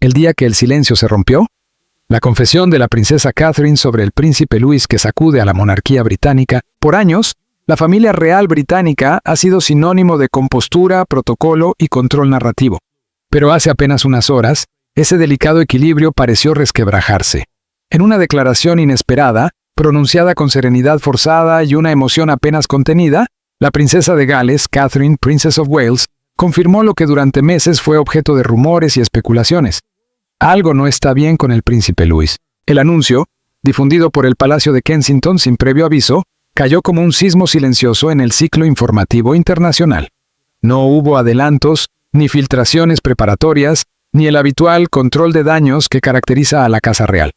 el día que el silencio se rompió? La confesión de la princesa Catherine sobre el príncipe Louis que sacude a la monarquía británica. Por años, la familia real británica ha sido sinónimo de compostura, protocolo y control narrativo. Pero hace apenas unas horas, ese delicado equilibrio pareció resquebrajarse. En una declaración inesperada, pronunciada con serenidad forzada y una emoción apenas contenida, la princesa de Gales, Catherine, Princess of Wales, confirmó lo que durante meses fue objeto de rumores y especulaciones. Algo no está bien con el príncipe Louis. El anuncio, difundido por el Palacio de Kensington sin previo aviso, cayó como un sismo silencioso en el ciclo informativo internacional. No hubo adelantos, ni filtraciones preparatorias, ni el habitual control de daños que caracteriza a la Casa Real.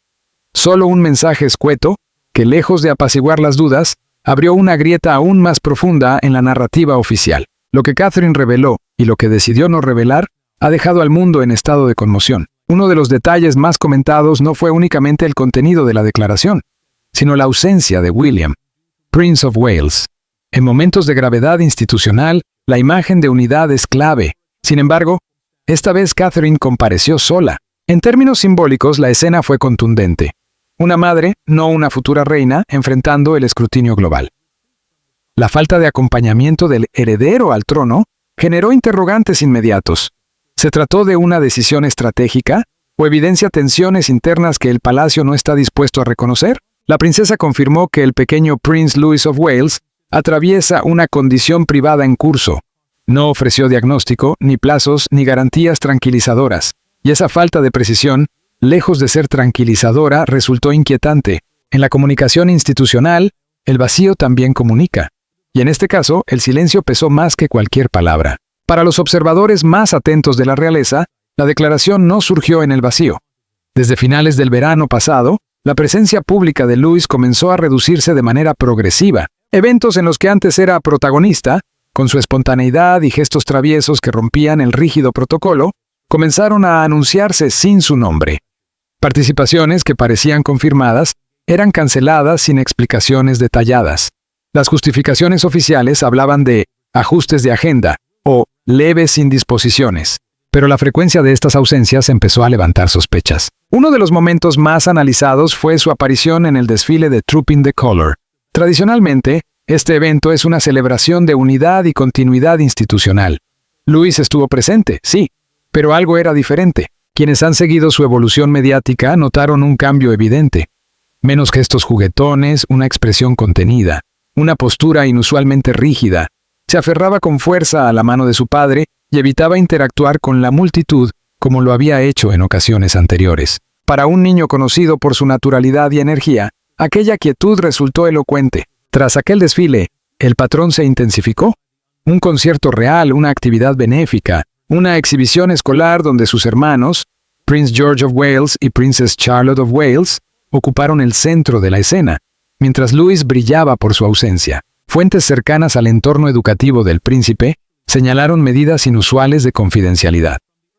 Solo un mensaje escueto, que lejos de apaciguar las dudas, abrió una grieta aún más profunda en la narrativa oficial. Lo que Catherine reveló y lo que decidió no revelar ha dejado al mundo en estado de conmoción. Uno de los detalles más comentados no fue únicamente el contenido de la declaración, sino la ausencia de William, Prince of Wales. En momentos de gravedad institucional, la imagen de unidad es clave. Sin embargo, esta vez Catherine compareció sola. En términos simbólicos, la escena fue contundente. Una madre, no una futura reina, enfrentando el escrutinio global. La falta de acompañamiento del heredero al trono generó interrogantes inmediatos. ¿Se trató de una decisión estratégica o evidencia tensiones internas que el palacio no está dispuesto a reconocer? La princesa confirmó que el pequeño Prince Louis of Wales atraviesa una condición privada en curso. No ofreció diagnóstico, ni plazos, ni garantías tranquilizadoras. Y esa falta de precisión, lejos de ser tranquilizadora, resultó inquietante. En la comunicación institucional, el vacío también comunica. Y en este caso, el silencio pesó más que cualquier palabra. Para los observadores más atentos de la realeza, la declaración no surgió en el vacío. Desde finales del verano pasado, la presencia pública de Louis comenzó a reducirse de manera progresiva. Eventos en los que antes era protagonista, con su espontaneidad y gestos traviesos que rompían el rígido protocolo, comenzaron a anunciarse sin su nombre. Participaciones que parecían confirmadas eran canceladas sin explicaciones detalladas. Las justificaciones oficiales hablaban de ajustes de agenda o leves indisposiciones, pero la frecuencia de estas ausencias empezó a levantar sospechas. Uno de los momentos más analizados fue su aparición en el desfile de Trooping the Colour. Tradicionalmente, este evento es una celebración de unidad y continuidad institucional. Louis estuvo presente, sí, pero algo era diferente. Quienes han seguido su evolución mediática notaron un cambio evidente. Menos gestos juguetones, una expresión contenida, una postura inusualmente rígida. Se aferraba con fuerza a la mano de su padre y evitaba interactuar con la multitud como lo había hecho en ocasiones anteriores. Para un niño conocido por su naturalidad y energía, aquella quietud resultó elocuente. Tras aquel desfile, el patrón se intensificó. Un concierto real, una actividad benéfica, una exhibición escolar donde sus hermanos, Prince George of Wales y Princess Charlotte of Wales, ocuparon el centro de la escena, mientras Louis brillaba por su ausencia. Fuentes cercanas al entorno educativo del príncipe señalaron medidas inusuales de confidencialidad.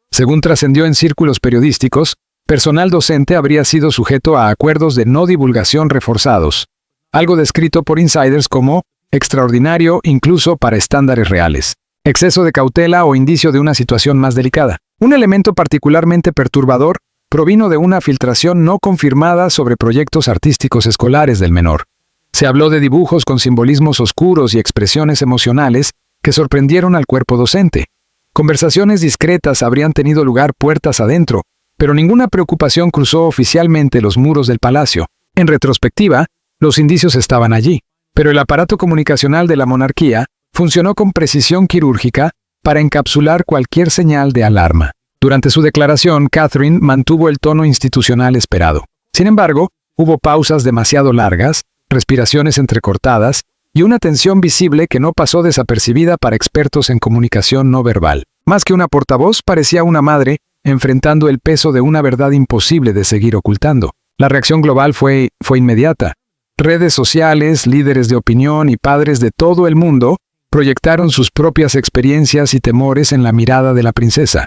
Según trascendió en círculos periodísticos, personal docente habría sido sujeto a acuerdos de no divulgación reforzados, algo descrito por insiders como extraordinario incluso para estándares reales. Exceso de cautela o indicio de una situación más delicada. Un elemento particularmente perturbador provino de una filtración no confirmada sobre proyectos artísticos escolares del menor. Se habló de dibujos con simbolismos oscuros y expresiones emocionales que sorprendieron al cuerpo docente. Conversaciones discretas habrían tenido lugar puertas adentro, pero ninguna preocupación cruzó oficialmente los muros del palacio. En retrospectiva, los indicios estaban allí, pero el aparato comunicacional de la monarquía funcionó con precisión quirúrgica para encapsular cualquier señal de alarma. Durante su declaración, Catherine mantuvo el tono institucional esperado. Sin embargo, hubo pausas demasiado largas, respiraciones entrecortadas y una tensión visible que no pasó desapercibida para expertos en comunicación no verbal. Más que una portavoz, parecía una madre enfrentando el peso de una verdad imposible de seguir ocultando. La reacción global fue inmediata. Redes sociales, líderes de opinión y padres de todo el mundo proyectaron sus propias experiencias y temores en la mirada de la princesa.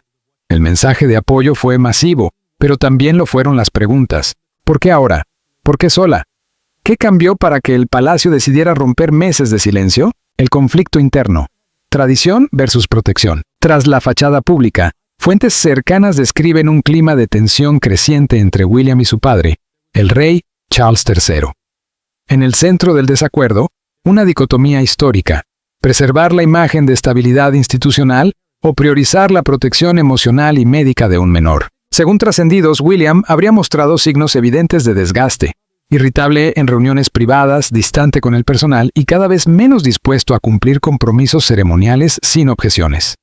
El mensaje de apoyo fue masivo, pero también lo fueron las preguntas. ¿Por qué ahora? ¿Por qué sola? ¿Qué cambió para que el palacio decidiera romper meses de silencio? El conflicto interno. Tradición versus protección. Tras la fachada pública, Fuentes cercanas describen un clima de tensión creciente entre William y su padre, el rey Charles III. En el centro del desacuerdo, una dicotomía histórica: preservar la imagen de estabilidad institucional o priorizar la protección emocional y médica de un menor. Según trascendidos, William habría mostrado signos evidentes de desgaste, irritable en reuniones privadas, distante con el personal y cada vez menos dispuesto a cumplir compromisos ceremoniales sin objeciones.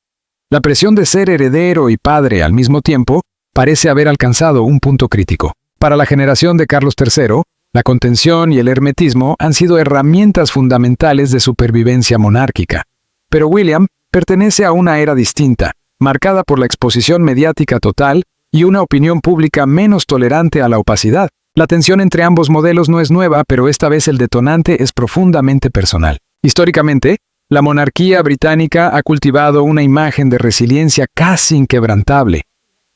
La presión de ser heredero y padre al mismo tiempo parece haber alcanzado un punto crítico. Para la generación de Carlos III, la contención y el hermetismo han sido herramientas fundamentales de supervivencia monárquica. Pero William pertenece a una era distinta, marcada por la exposición mediática total y una opinión pública menos tolerante a la opacidad. La tensión entre ambos modelos no es nueva, pero esta vez el detonante es profundamente personal. Históricamente, la monarquía británica ha cultivado una imagen de resiliencia casi inquebrantable.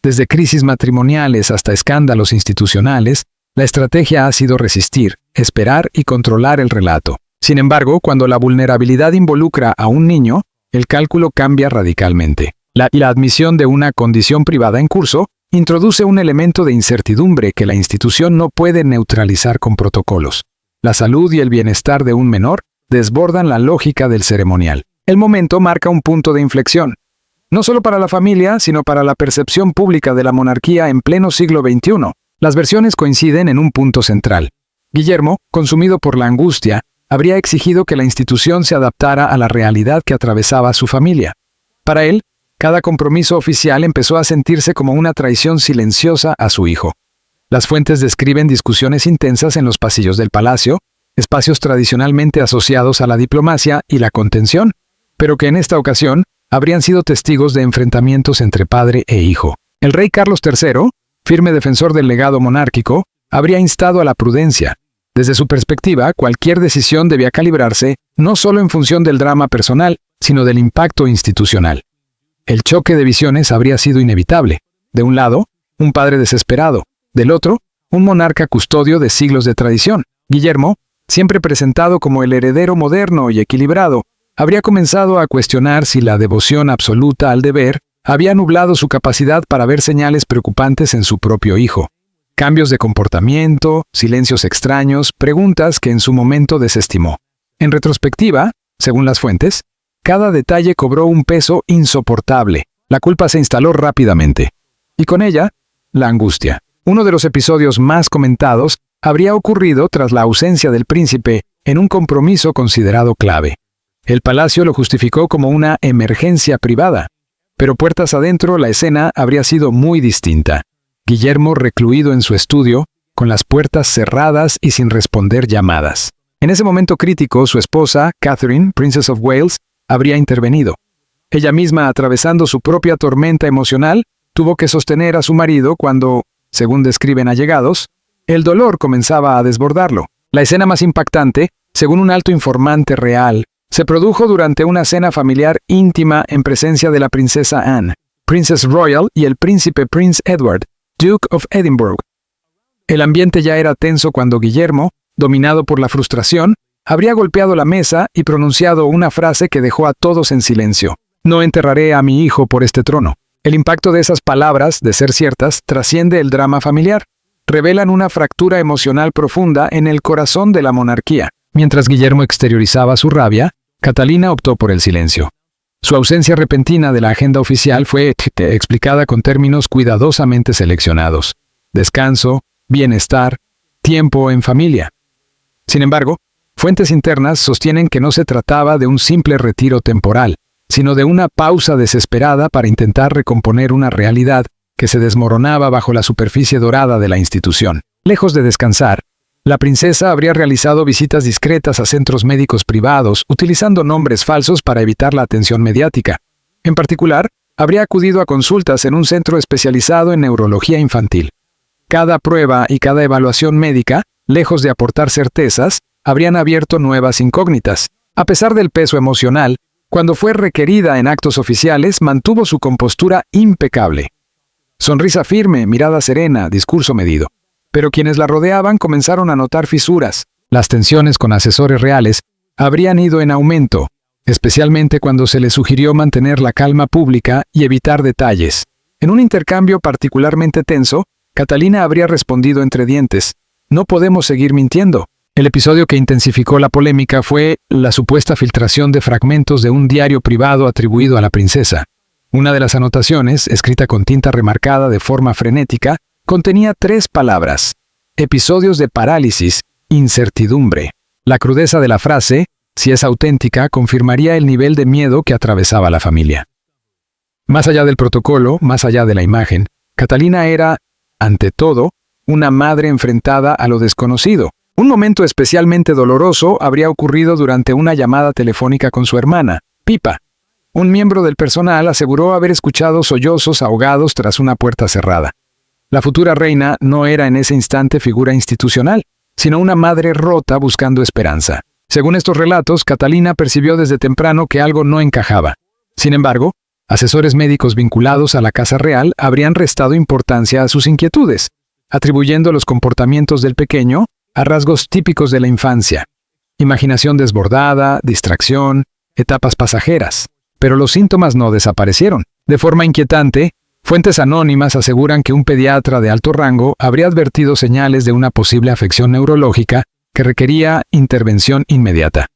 Desde crisis matrimoniales hasta escándalos institucionales, la estrategia ha sido resistir, esperar y controlar el relato. Sin embargo, cuando la vulnerabilidad involucra a un niño, el cálculo cambia radicalmente. La admisión de una condición privada en curso introduce un elemento de incertidumbre que la institución no puede neutralizar con protocolos. La salud y el bienestar de un menor desbordan la lógica del ceremonial. El momento marca un punto de inflexión, no solo para la familia, sino para la percepción pública de la monarquía en pleno siglo XXI. Las versiones coinciden en un punto central. Guillermo, consumido por la angustia, habría exigido que la institución se adaptara a la realidad que atravesaba su familia. Para él, cada compromiso oficial empezó a sentirse como una traición silenciosa a su hijo. Las fuentes describen discusiones intensas en los pasillos del palacio, espacios tradicionalmente asociados a la diplomacia y la contención, pero que en esta ocasión habrían sido testigos de enfrentamientos entre padre e hijo. El rey Carlos III, firme defensor del legado monárquico, habría instado a la prudencia. Desde su perspectiva, cualquier decisión debía calibrarse no solo en función del drama personal, sino del impacto institucional. El choque de visiones habría sido inevitable. De un lado, un padre desesperado; del otro, un monarca custodio de siglos de tradición. Guillermo, siempre presentado como el heredero moderno y equilibrado, habría comenzado a cuestionar si la devoción absoluta al deber había nublado su capacidad para ver señales preocupantes en su propio hijo. Cambios de comportamiento, silencios extraños, preguntas que en su momento desestimó. En retrospectiva, según las fuentes, cada detalle cobró un peso insoportable. La culpa se instaló rápidamente. Y con ella, la angustia. Uno de los episodios más comentados habría ocurrido tras la ausencia del príncipe en un compromiso considerado clave. El palacio lo justificó como una emergencia privada, pero puertas adentro la escena habría sido muy distinta. Guillermo recluido en su estudio, con las puertas cerradas y sin responder llamadas. En ese momento crítico, su esposa, Catherine, Princess of Wales, habría intervenido. Ella misma, atravesando su propia tormenta emocional, tuvo que sostener a su marido cuando, según describen allegados, el dolor comenzaba a desbordarlo. La escena más impactante, según un alto informante real, se produjo durante una cena familiar íntima en presencia de la princesa Anne, Princess Royal, y el príncipe Prince Edward, Duke of Edinburgh. El ambiente ya era tenso cuando Guillermo, dominado por la frustración, habría golpeado la mesa y pronunciado una frase que dejó a todos en silencio: «No enterraré a mi hijo por este trono». El impacto de esas palabras, de ser ciertas, trasciende el drama familiar. Revelan una fractura emocional profunda en el corazón de la monarquía. Mientras Guillermo exteriorizaba su rabia, Catalina optó por el silencio. Su ausencia repentina de la agenda oficial fue explicada con términos cuidadosamente seleccionados: descanso, bienestar, tiempo en familia. Sin embargo, fuentes internas sostienen que no se trataba de un simple retiro temporal, sino de una pausa desesperada para intentar recomponer una realidad que se desmoronaba bajo la superficie dorada de la institución. Lejos de descansar, la princesa habría realizado visitas discretas a centros médicos privados, utilizando nombres falsos para evitar la atención mediática. En particular, habría acudido a consultas en un centro especializado en neurología infantil. Cada prueba y cada evaluación médica, lejos de aportar certezas, habrían abierto nuevas incógnitas. A pesar del peso emocional, cuando fue requerida en actos oficiales, mantuvo su compostura impecable. Sonrisa firme, mirada serena, discurso medido. Pero quienes la rodeaban comenzaron a notar fisuras. Las tensiones con asesores reales habrían ido en aumento, especialmente cuando se le sugirió mantener la calma pública y evitar detalles. En un intercambio particularmente tenso, Catalina habría respondido entre dientes: «No podemos seguir mintiendo». El episodio que intensificó la polémica fue la supuesta filtración de fragmentos de un diario privado atribuido a la princesa. Una de las anotaciones, escrita con tinta remarcada de forma frenética, contenía 3 palabras: episodios de parálisis, incertidumbre. La crudeza de la frase, si es auténtica, confirmaría el nivel de miedo que atravesaba la familia. Más allá del protocolo, más allá de la imagen, Catalina era, ante todo, una madre enfrentada a lo desconocido. Un momento especialmente doloroso habría ocurrido durante una llamada telefónica con su hermana, Pipa. Un miembro del personal aseguró haber escuchado sollozos ahogados tras una puerta cerrada. La futura reina no era en ese instante figura institucional, sino una madre rota buscando esperanza. Según estos relatos, Catalina percibió desde temprano que algo no encajaba. Sin embargo, asesores médicos vinculados a la Casa Real habrían restado importancia a sus inquietudes, atribuyendo los comportamientos del pequeño a rasgos típicos de la infancia: imaginación desbordada, distracción, etapas pasajeras. Pero los síntomas no desaparecieron. De forma inquietante, fuentes anónimas aseguran que un pediatra de alto rango habría advertido señales de una posible afección neurológica que requería intervención inmediata.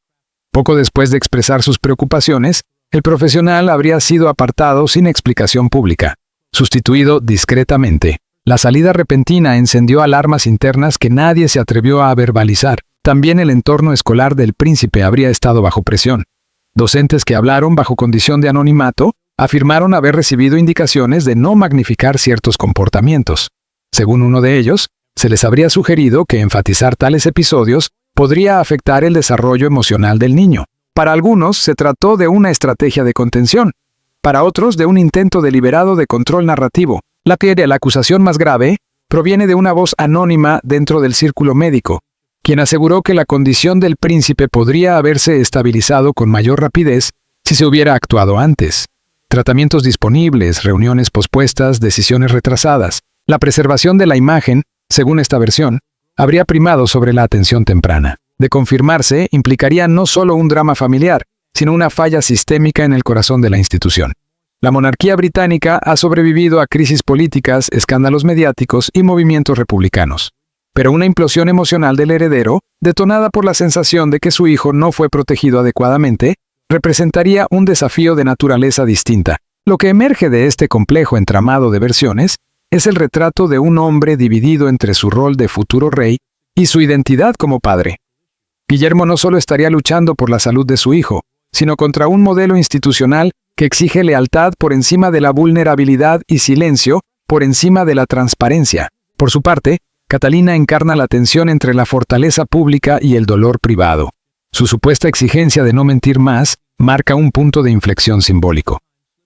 Poco después de expresar sus preocupaciones, el profesional habría sido apartado sin explicación pública, sustituido discretamente. La salida repentina encendió alarmas internas que nadie se atrevió a verbalizar. También el entorno escolar del príncipe habría estado bajo presión. Docentes que hablaron bajo condición de anonimato afirmaron haber recibido indicaciones de no magnificar ciertos comportamientos. Según uno de ellos, se les habría sugerido que enfatizar tales episodios podría afectar el desarrollo emocional del niño. Para algunos se trató de una estrategia de contención, para otros de un intento deliberado de control narrativo. La acusación más grave proviene de una voz anónima dentro del círculo médico, quien aseguró que la condición del príncipe podría haberse estabilizado con mayor rapidez si se hubiera actuado antes. Tratamientos disponibles, reuniones pospuestas, decisiones retrasadas. La preservación de la imagen, según esta versión, habría primado sobre la atención temprana. De confirmarse, implicaría no solo un drama familiar, sino una falla sistémica en el corazón de la institución. La monarquía británica ha sobrevivido a crisis políticas, escándalos mediáticos y movimientos republicanos. Pero una implosión emocional del heredero, detonada por la sensación de que su hijo no fue protegido adecuadamente, representaría un desafío de naturaleza distinta. Lo que emerge de este complejo entramado de versiones es el retrato de un hombre dividido entre su rol de futuro rey y su identidad como padre. Guillermo no solo estaría luchando por la salud de su hijo, sino contra un modelo institucional que exige lealtad por encima de la vulnerabilidad y silencio por encima de la transparencia. Por su parte, Catalina encarna la tensión entre la fortaleza pública y el dolor privado. Su supuesta exigencia de no mentir más marca un punto de inflexión simbólico.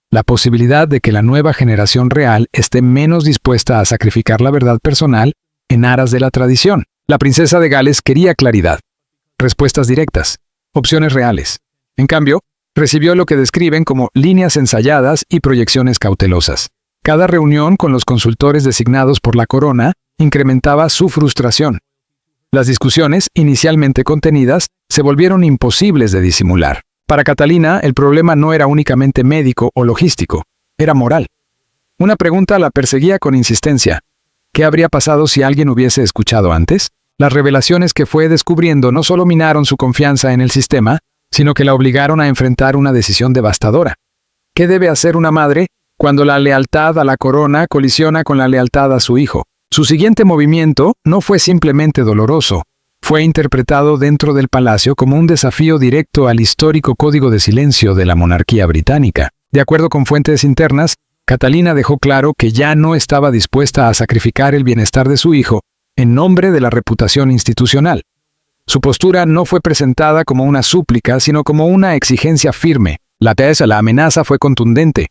La posibilidad de que la nueva generación real esté menos dispuesta a sacrificar la verdad personal en aras de la tradición. La princesa de Gales quería claridad, respuestas directas, opciones reales. En cambio, recibió lo que describen como líneas ensayadas y proyecciones cautelosas. Cada reunión con los consultores designados por la corona incrementaba su frustración. Las discusiones, inicialmente contenidas, se volvieron imposibles de disimular. Para Catalina, el problema no era únicamente médico o logístico, era moral. Una pregunta la perseguía con insistencia: ¿qué habría pasado si alguien hubiese escuchado antes? Las revelaciones que fue descubriendo no solo minaron su confianza en el sistema, sino que la obligaron a enfrentar una decisión devastadora. ¿Qué debe hacer una madre cuando la lealtad a la corona colisiona con la lealtad a su hijo? Su siguiente movimiento no fue simplemente doloroso, fue interpretado dentro del palacio como un desafío directo al histórico código de silencio de la monarquía británica. De acuerdo con fuentes internas, Catalina dejó claro que ya no estaba dispuesta a sacrificar el bienestar de su hijo en nombre de la reputación institucional. Su postura no fue presentada como una súplica, sino como una exigencia firme. La amenaza fue contundente: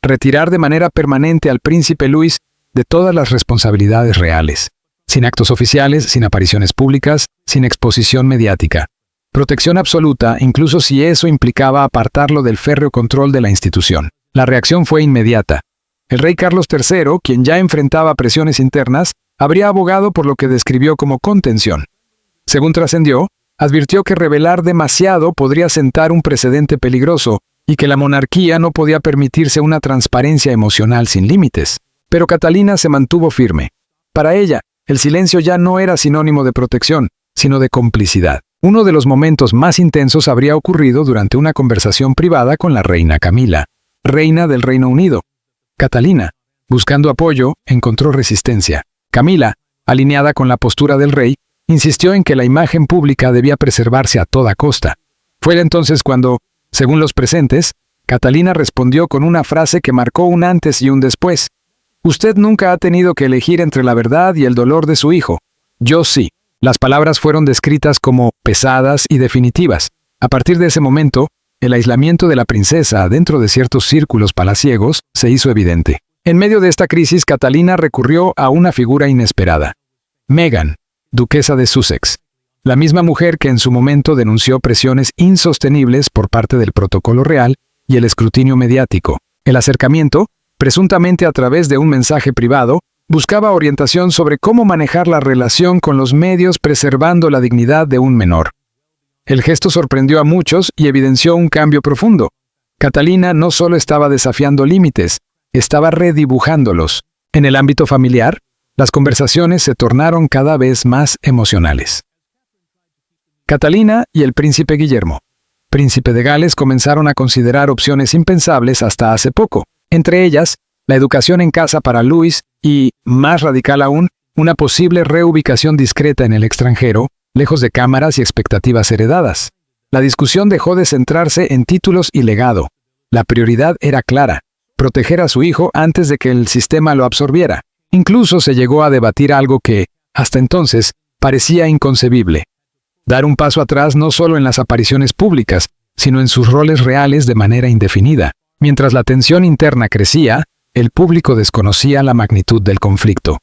retirar de manera permanente al príncipe Luis de todas las responsabilidades reales, sin actos oficiales, sin apariciones públicas, sin exposición mediática. Protección absoluta, incluso si eso implicaba apartarlo del férreo control de la institución. La reacción fue inmediata. El rey Carlos III, quien ya enfrentaba presiones internas, habría abogado por lo que describió como contención. Según trascendió, advirtió que revelar demasiado podría sentar un precedente peligroso y que la monarquía no podía permitirse una transparencia emocional sin límites. Pero Catalina se mantuvo firme. Para ella, el silencio ya no era sinónimo de protección, sino de complicidad. Uno de los momentos más intensos habría ocurrido durante una conversación privada con la reina Camila, reina del Reino Unido. Catalina, buscando apoyo, encontró resistencia. Camila, alineada con la postura del rey, insistió en que la imagen pública debía preservarse a toda costa. Fue entonces cuando, según los presentes, Catalina respondió con una frase que marcó un antes y un después. «Usted nunca ha tenido que elegir entre la verdad y el dolor de su hijo. Yo sí». Las palabras fueron descritas como pesadas y definitivas. A partir de ese momento, el aislamiento de la princesa dentro de ciertos círculos palaciegos se hizo evidente. En medio de esta crisis, Catalina recurrió a una figura inesperada. Meghan, duquesa de Sussex. La misma mujer que en su momento denunció presiones insostenibles por parte del protocolo real y el escrutinio mediático. El acercamiento, presuntamente a través de un mensaje privado, buscaba orientación sobre cómo manejar la relación con los medios preservando la dignidad de un menor. El gesto sorprendió a muchos y evidenció un cambio profundo. Catalina no solo estaba desafiando límites, estaba redibujándolos. En el ámbito familiar, las conversaciones se tornaron cada vez más emocionales. Catalina y el príncipe Guillermo, príncipe de Gales, comenzaron a considerar opciones impensables hasta hace poco, entre ellas, la educación en casa para Louis y, más radical aún, una posible reubicación discreta en el extranjero, lejos de cámaras y expectativas heredadas. La discusión dejó de centrarse en títulos y legado. La prioridad era clara: proteger a su hijo antes de que el sistema lo absorbiera. Incluso se llegó a debatir algo que, hasta entonces, parecía inconcebible: dar un paso atrás no solo en las apariciones públicas, sino en sus roles reales de manera indefinida. Mientras la tensión interna crecía, el público desconocía la magnitud del conflicto.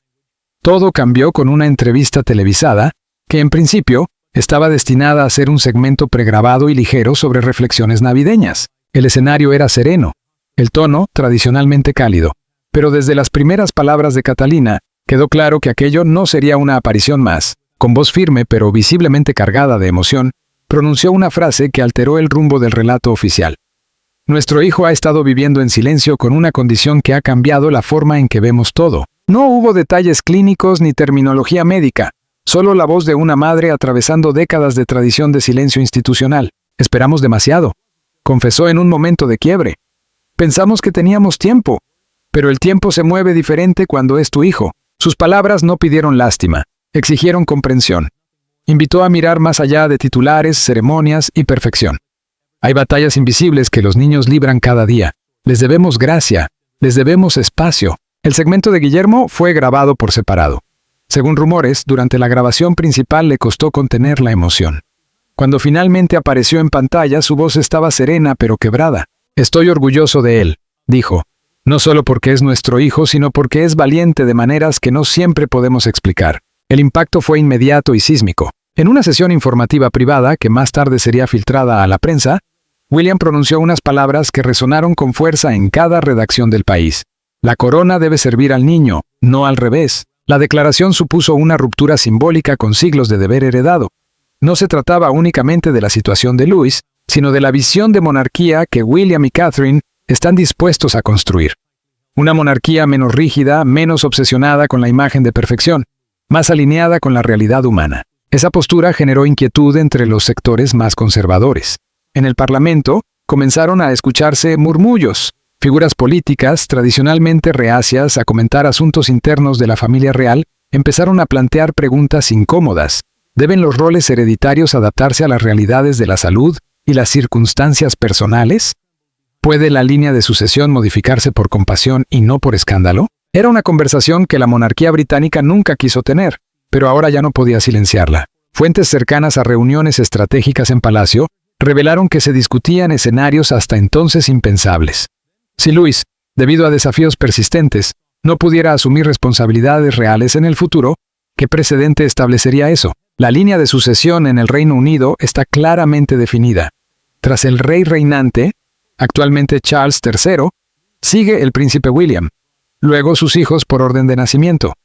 Todo cambió con una entrevista televisada, que en principio estaba destinada a ser un segmento pregrabado y ligero sobre reflexiones navideñas. El escenario era sereno, el tono tradicionalmente cálido, pero desde las primeras palabras de Catalina, quedó claro que aquello no sería una aparición más. Con voz firme pero visiblemente cargada de emoción, pronunció una frase que alteró el rumbo del relato oficial. Nuestro hijo ha estado viviendo en silencio con una condición que ha cambiado la forma en que vemos todo. No hubo detalles clínicos ni terminología médica, solo la voz de una madre atravesando décadas de tradición de silencio institucional. Esperamos demasiado, confesó en un momento de quiebre. Pensamos que teníamos tiempo, pero el tiempo se mueve diferente cuando es tu hijo. Sus palabras no pidieron lástima, exigieron comprensión. Invitó a mirar más allá de titulares, ceremonias y perfección. Hay batallas invisibles que los niños libran cada día. Les debemos gracia, les debemos espacio. El segmento de Guillermo fue grabado por separado. Según rumores, durante la grabación principal le costó contener la emoción. Cuando finalmente apareció en pantalla, su voz estaba serena pero quebrada. «Estoy orgulloso de él», dijo, «no solo porque es nuestro hijo, sino porque es valiente de maneras que no siempre podemos explicar». El impacto fue inmediato y sísmico. En una sesión informativa privada, que más tarde sería filtrada a la prensa, William pronunció unas palabras que resonaron con fuerza en cada redacción del país. La corona debe servir al niño, no al revés. La declaración supuso una ruptura simbólica con siglos de deber heredado. No se trataba únicamente de la situación de Louis, sino de la visión de monarquía que William y Catherine están dispuestos a construir. Una monarquía menos rígida, menos obsesionada con la imagen de perfección, más alineada con la realidad humana. Esa postura generó inquietud entre los sectores más conservadores. En el Parlamento comenzaron a escucharse murmullos. Figuras políticas, tradicionalmente reacias a comentar asuntos internos de la familia real, empezaron a plantear preguntas incómodas. ¿Deben los roles hereditarios adaptarse a las realidades de la salud y las circunstancias personales? ¿Puede la línea de sucesión modificarse por compasión y no por escándalo? Era una conversación que la monarquía británica nunca quiso tener, pero ahora ya no podía silenciarla. Fuentes cercanas a reuniones estratégicas en Palacio revelaron que se discutían escenarios hasta entonces impensables. Si Louis, debido a desafíos persistentes, no pudiera asumir responsabilidades reales en el futuro, ¿qué precedente establecería eso? La línea de sucesión en el Reino Unido está claramente definida. Tras el rey reinante, actualmente Charles III, sigue el príncipe William, luego sus hijos por orden de nacimiento.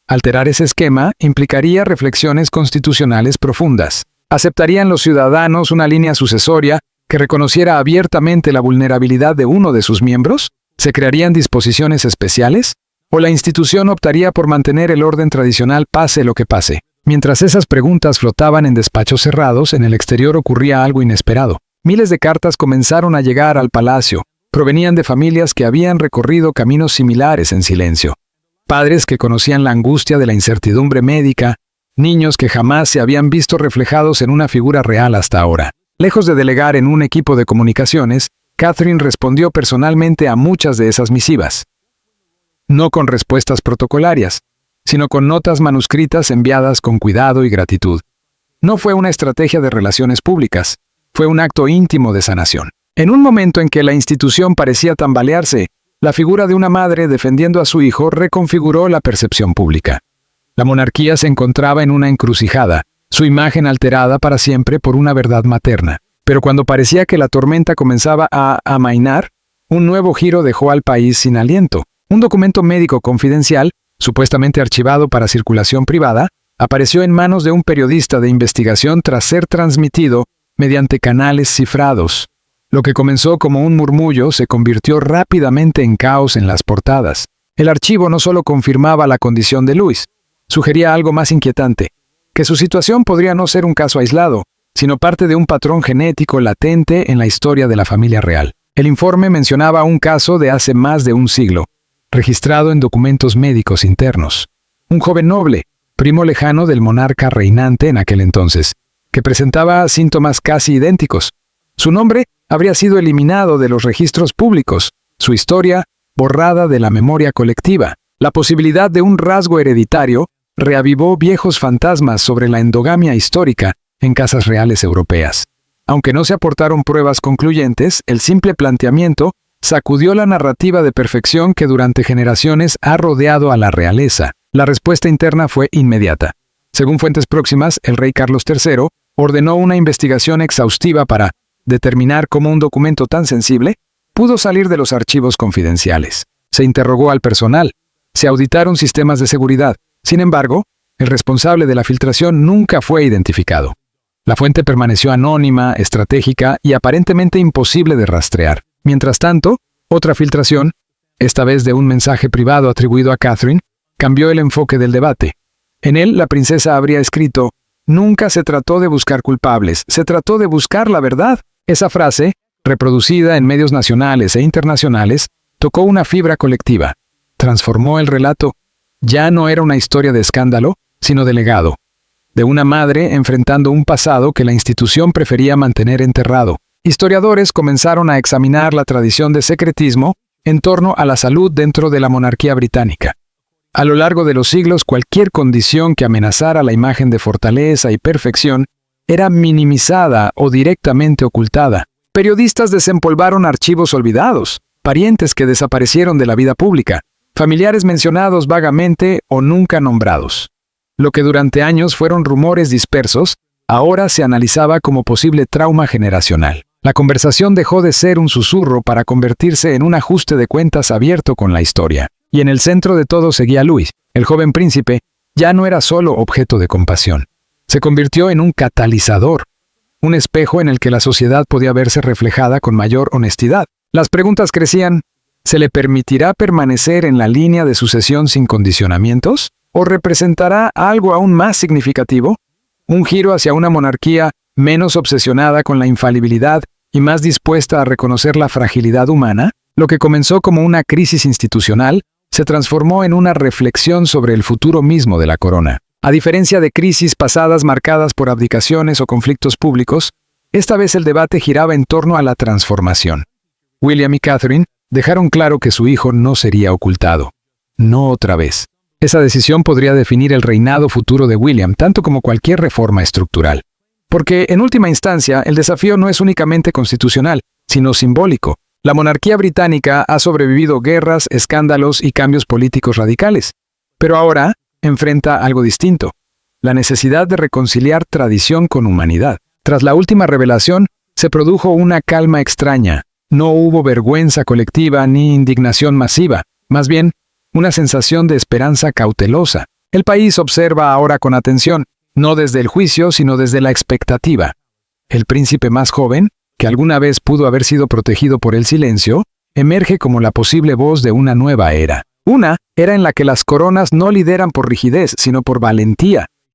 Alterar ese esquema implicaría reflexiones constitucionales profundas. ¿Aceptarían los ciudadanos una línea sucesoria que reconociera abiertamente la vulnerabilidad de uno de sus miembros? ¿Se crearían disposiciones especiales? ¿O la institución optaría por mantener el orden tradicional pase lo que pase? Mientras esas preguntas flotaban en despachos cerrados, en el exterior ocurría algo inesperado. Miles de cartas comenzaron a llegar al palacio. Provenían de familias que habían recorrido caminos similares en silencio. Padres que conocían la angustia de la incertidumbre médica, niños que jamás se habían visto reflejados en una figura real hasta ahora. Lejos de delegar en un equipo de comunicaciones, Catherine respondió personalmente a muchas de esas misivas. No con respuestas protocolarias, sino con notas manuscritas enviadas con cuidado y gratitud. No fue una estrategia de relaciones públicas, fue un acto íntimo de sanación. En un momento en que la institución parecía tambalearse, la figura de una madre defendiendo a su hijo reconfiguró la percepción pública. La monarquía se encontraba en una encrucijada, su imagen alterada para siempre por una verdad materna. Pero cuando parecía que la tormenta comenzaba a amainar, un nuevo giro dejó al país sin aliento. Un documento médico confidencial, supuestamente archivado para circulación privada, apareció en manos de un periodista de investigación tras ser transmitido mediante canales cifrados. Lo que comenzó como un murmullo se convirtió rápidamente en caos en las portadas. El archivo no solo confirmaba la condición de Louis, sugería algo más inquietante, que su situación podría no ser un caso aislado, sino parte de un patrón genético latente en la historia de la familia real. El informe mencionaba un caso de hace más de un siglo, registrado en documentos médicos internos. Un joven noble, primo lejano del monarca reinante en aquel entonces, que presentaba síntomas casi idénticos. Su nombre habría sido eliminado de los registros públicos, su historia borrada de la memoria colectiva. La posibilidad de un rasgo hereditario reavivó viejos fantasmas sobre la endogamia histórica en casas reales europeas. Aunque no se aportaron pruebas concluyentes, el simple planteamiento sacudió la narrativa de perfección que durante generaciones ha rodeado a la realeza. La respuesta interna fue inmediata. Según fuentes próximas, el rey Carlos III ordenó una investigación exhaustiva para determinar cómo un documento tan sensible pudo salir de los archivos confidenciales. Se interrogó al personal, se auditaron sistemas de seguridad. Sin embargo, el responsable de la filtración nunca fue identificado. La fuente permaneció anónima, estratégica y aparentemente imposible de rastrear. Mientras tanto, otra filtración, esta vez de un mensaje privado atribuido a Catherine, cambió el enfoque del debate. En él, la princesa habría escrito: «Nunca se trató de buscar culpables, se trató de buscar la verdad». Esa frase, reproducida en medios nacionales e internacionales, tocó una fibra colectiva. Transformó el relato. Ya no era una historia de escándalo, sino de legado. De una madre enfrentando un pasado que la institución prefería mantener enterrado. Historiadores comenzaron a examinar la tradición de secretismo en torno a la salud dentro de la monarquía británica. A lo largo de los siglos, cualquier condición que amenazara la imagen de fortaleza y perfección era minimizada o directamente ocultada. Periodistas desempolvaron archivos olvidados, parientes que desaparecieron de la vida pública, familiares mencionados vagamente o nunca nombrados. Lo que durante años fueron rumores dispersos, ahora se analizaba como posible trauma generacional. La conversación dejó de ser un susurro para convertirse en un ajuste de cuentas abierto con la historia. Y en el centro de todo seguía Louis. El joven príncipe ya no era solo objeto de compasión. Se convirtió en un catalizador, un espejo en el que la sociedad podía verse reflejada con mayor honestidad. Las preguntas crecían. ¿Se le permitirá permanecer en la línea de sucesión sin condicionamientos? ¿O representará algo aún más significativo? Un giro hacia una monarquía menos obsesionada con la infalibilidad y más dispuesta a reconocer la fragilidad humana. Lo que comenzó como una crisis institucional se transformó en una reflexión sobre el futuro mismo de la corona. A diferencia de crisis pasadas marcadas por abdicaciones o conflictos públicos, esta vez el debate giraba en torno a la transformación. William y Catherine dejaron claro que su hijo no sería ocultado. No otra vez. Esa decisión podría definir el reinado futuro de William, tanto como cualquier reforma estructural. Porque, en última instancia, el desafío no es únicamente constitucional, sino simbólico. La monarquía británica ha sobrevivido guerras, escándalos y cambios políticos radicales. Pero ahora enfrenta algo distinto: la necesidad de reconciliar tradición con humanidad. Tras la última revelación, se produjo una calma extraña. No hubo vergüenza colectiva ni indignación masiva, más bien, una sensación de esperanza cautelosa. El país observa ahora con atención, no desde el juicio, sino desde la expectativa. El príncipe más joven, que alguna vez pudo haber sido protegido por el silencio, emerge como la posible voz de una nueva era. Una era en la que las coronas no lideran por rigidez, sino por valentía,